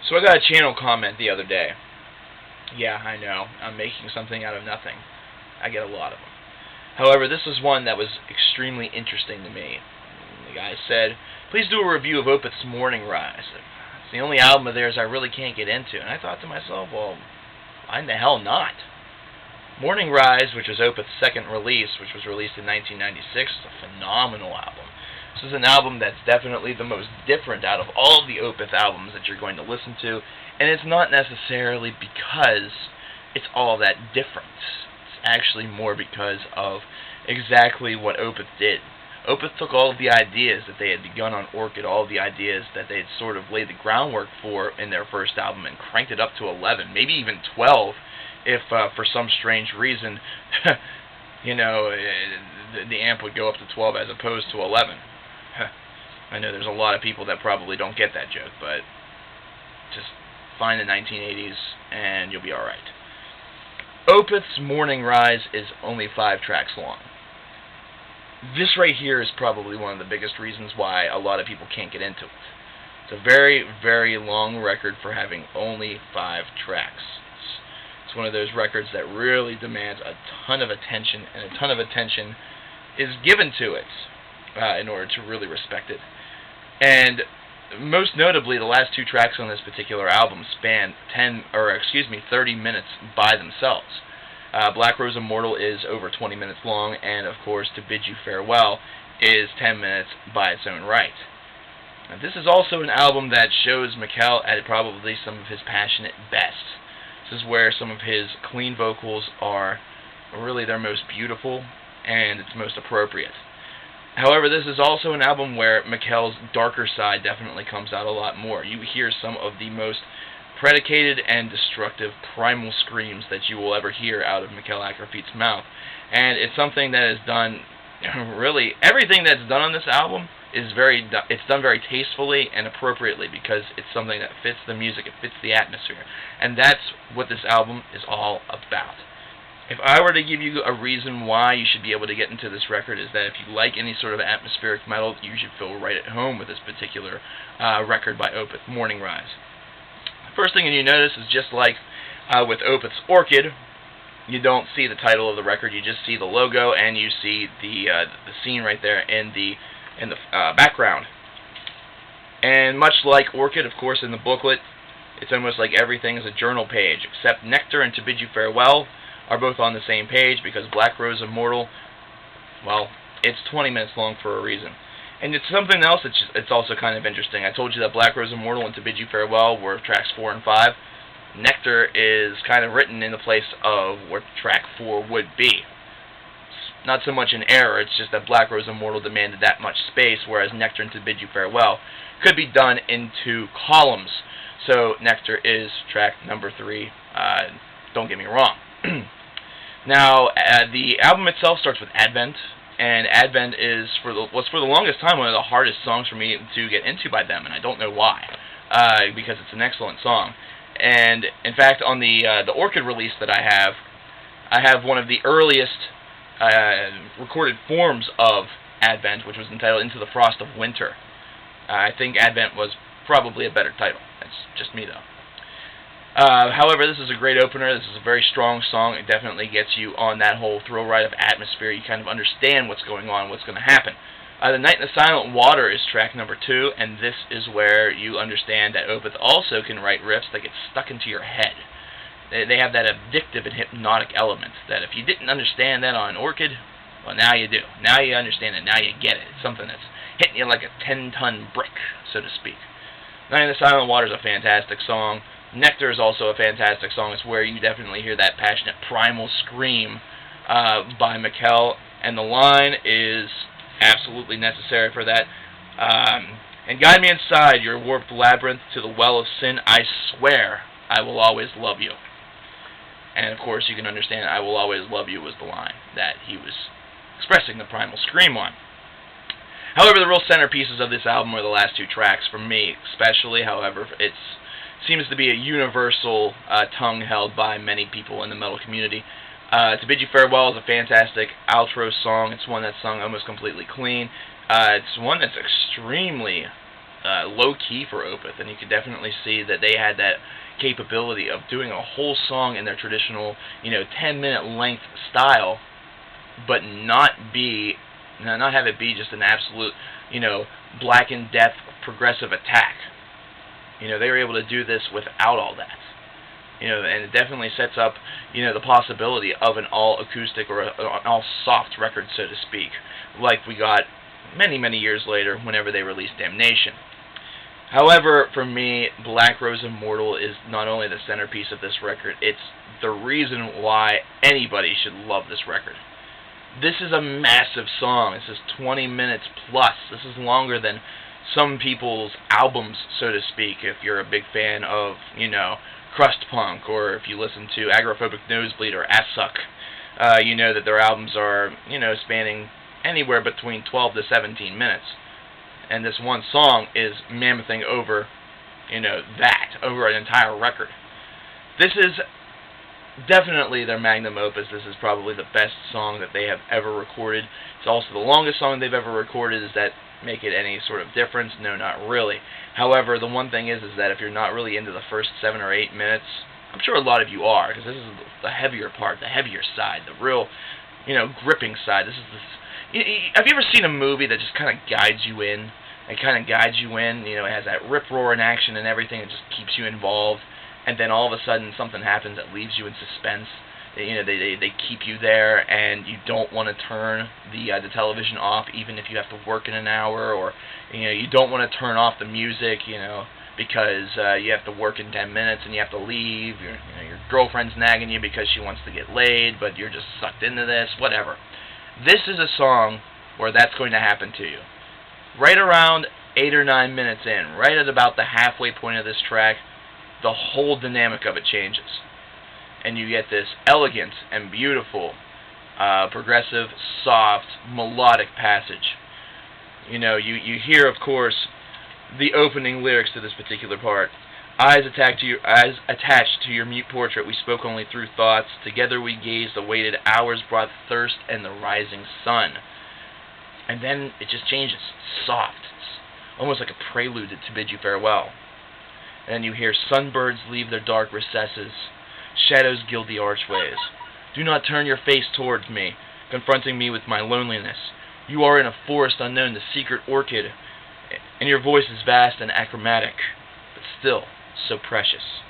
So I got a channel comment the other day. Yeah, I know. I'm making something out of nothing. I get a lot of them. However, this was one that was extremely interesting to me. The guy said, please do a review of Opeth's Morningrise. It's the only album of theirs I really can't get into. And I thought to myself, well, why in the hell not? Morningrise, which was Opeth's second release, which was released in 1996, is a phenomenal album. This is an album that's definitely the most different out of all of the Opeth albums that you're going to listen to, and it's not necessarily because it's all that different. It's actually more because of exactly what Opeth did. Opeth took all of the ideas that they had begun on Orchid, all of the ideas that they had sort of laid the groundwork for in their first album, and cranked it up to 11, maybe even 12, if for some strange reason, the amp would go up to 12 as opposed to 11. I know there's a lot of people that probably don't get that joke, but just find the 1980s and you'll be alright. Opeth's Morningrise is only 5 tracks long. This right here is probably one of the biggest reasons why a lot of people can't get into it. It's a very, very long record for having only 5 tracks. It's one of those records that really demands a ton of attention, and a ton of attention is given to it in order to really respect it. And most notably, the last 2 tracks on this particular album span 30 minutes by themselves. Black Rose Immortal is over 20 minutes long, and of course, To Bid You Farewell is 10 minutes by its own right. Now, this is also an album that shows Mikkel at probably some of his passionate best. This is where some of his clean vocals are really their most beautiful, and it's most appropriate. However, this is also an album where Mikkel's darker side definitely comes out a lot more. You hear some of the most predicated and destructive primal screams that you will ever hear out of Mikkel Akerfeet's mouth. And it's something that is done, really, everything that's done on this album is it's done very tastefully and appropriately, because it's something that fits the music, it fits the atmosphere. And that's what this album is all about. If I were to give you a reason why you should be able to get into this record, is that if you like any sort of atmospheric metal, you should feel right at home with this particular record by Opeth, Morningrise. The first thing you notice is, just like with Opeth's Orchid, you don't see the title of the record, you just see the logo, and you see the scene right there in the background. And much like Orchid, of course, in the booklet, it's almost like everything is a journal page, except Nectar and To Bid You Farewell are both on the same page, because Black Rose Immortal, well, it's 20 minutes long for a reason. And it's something else it's also kind of interesting. I told you that Black Rose Immortal and To Bid You Farewell were tracks 4 and 5. Nectar is kind of written in the place of what track 4 would be. It's not so much an error, it's just that Black Rose Immortal demanded that much space, whereas Nectar and To Bid You Farewell could be done into columns. So Nectar is track number 3, don't get me wrong. Now, the album itself starts with Advent, and Advent was for the longest time one of the hardest songs for me to get into by them, and I don't know why, because it's an excellent song. And in fact, on the Orchid release that I have one of the earliest recorded forms of Advent, which was entitled Into the Frost of Winter. I think Advent was probably a better title. That's just me, though. However, this is a great opener. This is a very strong song. It definitely gets you on that whole thrill ride of atmosphere. You kind of understand what's going on, what's going to happen. The Night in the Silent Water is track number 2, and this is where you understand that Opeth also can write riffs that get stuck into your head. They have that addictive and hypnotic element that if you didn't understand that on Orchid, well, now you do. Now you understand it. Now you get it. It's something that's hitting you like a 10-ton brick, so to speak. Night in the Silent Water is a fantastic song. Nectar is also a fantastic song. It's where you definitely hear that passionate primal scream by Mikkel, and the line is absolutely necessary for that. And guide me inside your warped labyrinth to the well of sin. I swear I will always love you. And of course you can understand I will always love you was the line that he was expressing the primal scream on. However, the real centerpieces of this album are the last 2 tracks, for me especially. However, it seems to be a universal tongue held by many people in the metal community. To Bid You Farewell is a fantastic outro song. It's one that's sung almost completely clean. It's one that's extremely low key for Opeth, and you can definitely see that they had that capability of doing a whole song in their traditional, 10-minute length style, but not have it be just an absolute, black and death progressive attack. They were able to do this without all that. And it definitely sets up, the possibility of an all-acoustic or an all-soft record, so to speak, like we got many, many years later whenever they released Damnation. However, for me, Black Rose Immortal is not only the centerpiece of this record, it's the reason why anybody should love this record. This is a massive song. This is 20 minutes plus. This is longer than some people's albums, so to speak, if you're a big fan of, crust punk, or if you listen to Agoraphobic Nosebleed or Assuck, you know that their albums are, spanning anywhere between 12 to 17 minutes. And this one song is mammothing over, over an entire record. This is definitely their magnum opus. This is probably the best song that they have ever recorded. It's also the longest song they've ever recorded. Does that make it any sort of difference? No, not really. However, the one thing is that if you're not really into the first 7 or 8 minutes, I'm sure a lot of you are, because this is the heavier part, the heavier side, the real, gripping side. This is this. Have you ever seen a movie that just kind of guides you in? It kind of guides you in. It has that rip-roar in action and everything. It just keeps you involved. And then all of a sudden something happens that leaves you in suspense. They keep you there, and you don't want to turn the television off, even if you have to work in an hour, or you don't want to turn off the music, because you have to work in 10 minutes and you have to leave. Your girlfriend's nagging you because she wants to get laid, but you're just sucked into this. Whatever. This is a song where that's going to happen to you. Right around 8 or 9 minutes in, right at about the halfway point of this track, the whole dynamic of it changes. And you get this elegant and beautiful, progressive, soft, melodic passage. You hear, of course, the opening lyrics to this particular part. Eyes attached to your mute portrait, we spoke only through thoughts. Together we gazed, awaited hours brought thirst and the rising sun. And then it just changes. It's soft. It's almost like a prelude to bid you farewell. And you hear sunbirds leave their dark recesses. Shadows gild the archways. Do not turn your face towards me, confronting me with my loneliness. You are in a forest unknown, the secret orchid, and your voice is vast and achromatic, but still so precious.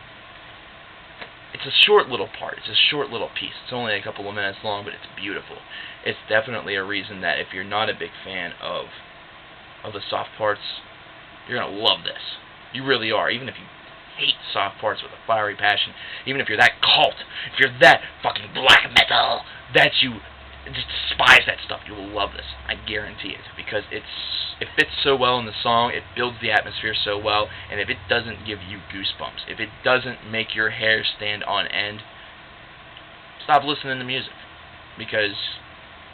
It's a short little part. It's a short little piece. It's only a couple of minutes long, but it's beautiful. It's definitely a reason that if you're not a big fan of the soft parts, you're going to love this. You really are. Even if you hate soft parts with a fiery passion, even if you're that cult, if you're that fucking black metal, that you just despise that stuff, you will love this. I guarantee it. Because it fits so well in the song, it builds the atmosphere so well, and if it doesn't give you goosebumps, if it doesn't make your hair stand on end, stop listening to music. Because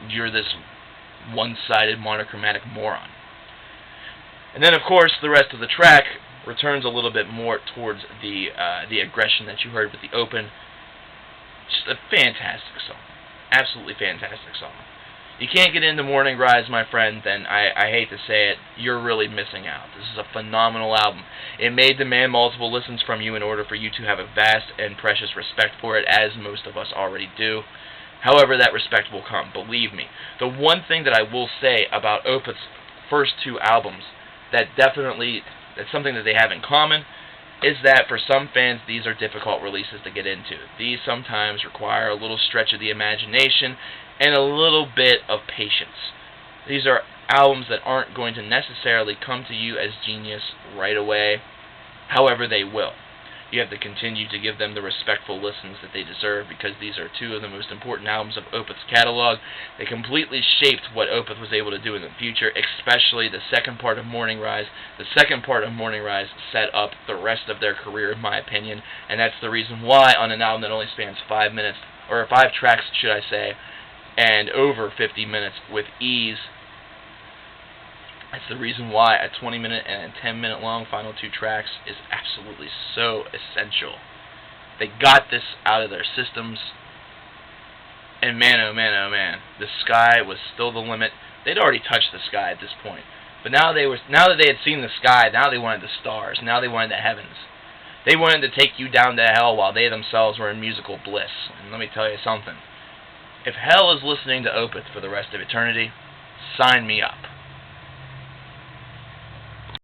you're this one-sided monochromatic moron. And then, of course, the rest of the track returns a little bit more towards the aggression that you heard with the open. Just a fantastic song. Absolutely fantastic song. You can't get into Morningrise, my friend, then I hate to say it, you're really missing out. This is a phenomenal album. It may demand multiple listens from you in order for you to have a vast and precious respect for it, as most of us already do. However, that respect will come, believe me. The one thing that I will say about Opeth's first two albums that's something that they have in common, is that for some fans, these are difficult releases to get into. These sometimes require a little stretch of the imagination and a little bit of patience. These are albums that aren't going to necessarily come to you as genius right away. However, they will. You have to continue to give them the respectful listens that they deserve, because these are two of the most important albums of Opeth's catalog. They completely shaped what Opeth was able to do in the future, especially the second part of Morningrise. The second part of Morningrise set up the rest of their career, in my opinion, and that's the reason why on an album that only spans 5 minutes, or 5 tracks, should I say, and over 50 minutes with ease, that's the reason why a 20-minute and a 10-minute long final 2 tracks is absolutely so essential. They got this out of their systems, and man, oh man, oh man, the sky was still the limit. They'd already touched the sky at this point. But now that they had seen the sky, now they wanted the stars. Now they wanted the heavens. They wanted to take you down to hell while they themselves were in musical bliss. And let me tell you something. If hell is listening to Opeth for the rest of eternity, sign me up.